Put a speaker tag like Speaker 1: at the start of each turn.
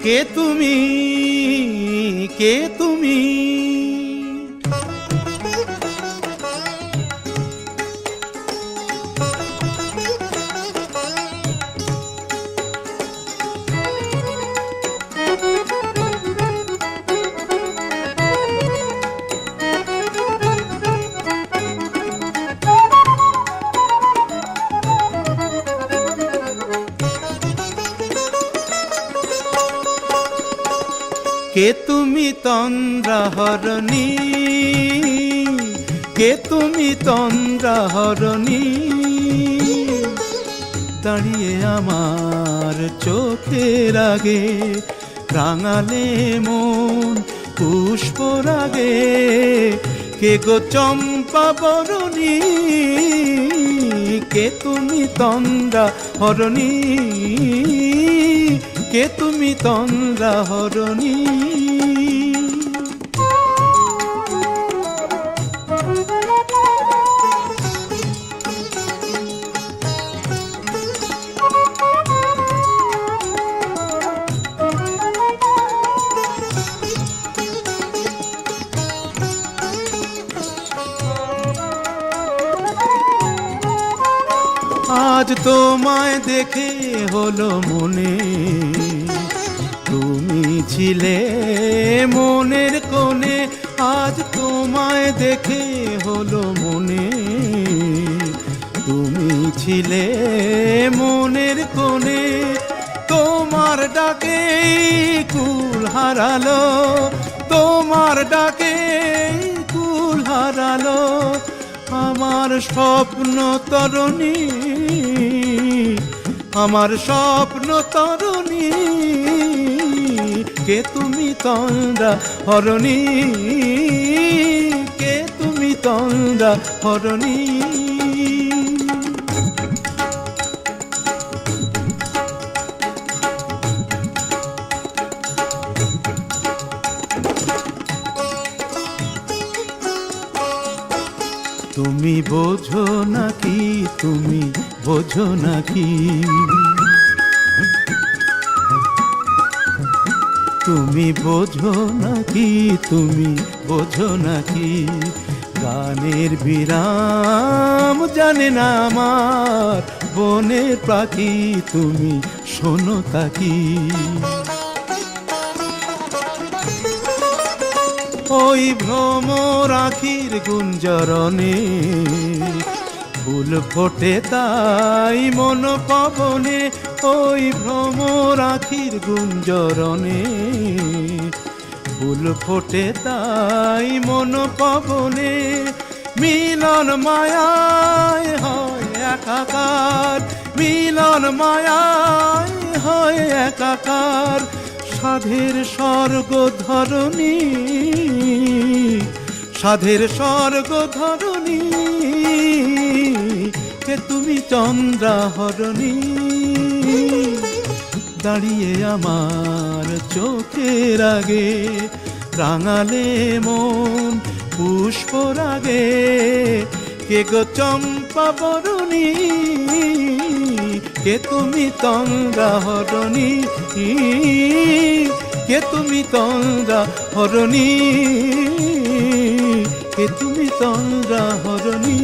Speaker 1: কে তুমি, কে তুমি? কে তুমি তন্দ্রাহরণী, কে তুমি তন্দ্রাহরণী? দাঁড়িয়ে আমার চোখের আগে রাঙালে মন পুষ্পরাগে। কে গো চম্পা বরণী, কে তুমি তন্দ্রাহরণী, কে তুমি তন্দ্রাহরণী? আজ তোমায় দেখে হলো মনে, তুমি ছিলে মনের কোণে। আজ তোমায় দেখে হলো মনে, তুমি ছিলে মনের কোণে। তোমার ডাকে কুল হারালো, তোমার ডাকে কুল হারালো আমার স্বপ্ন তরণী, আমার স্বপ্ন তরণী। কে তুমি তন্দ্রাহরণী, কে তুমি তন্দ্রাহরণী? তুমি বোঝো নাকি, তুমি বোঝো নাকি? তুমি বোঝো নাকি, তুমি বোঝো নাকি? গানের বিরাম জানে না আমার বনের পাখি, তুমি শোনো তাকি। ওই ভ্রমর আখির গুঞ্জরণে ফুল ফোটে তাই মন পবনে। ওই ভ্রমর আখির গুঞ্জরণে ফুল ফোটে তাই মন পবনে। মিলন মায়ায় হয় একাকার, মিলন মায়ায় হয় একাকার। সাধের স্বর্গ ধরণী, সাধের স্বর্গ ধরণী। কে তুমি তন্দ্রাহরণী, দাঁড়িয়ে আমার চোখের আগে রাঙালে মন পুষ্পরাগে। কে গো চম্পা বরণী, কে তুমি তন্দ্রাহরণী, কে তুমি তন্দ্রাহরণী, কে তুমি তন্দ্রাহরণী?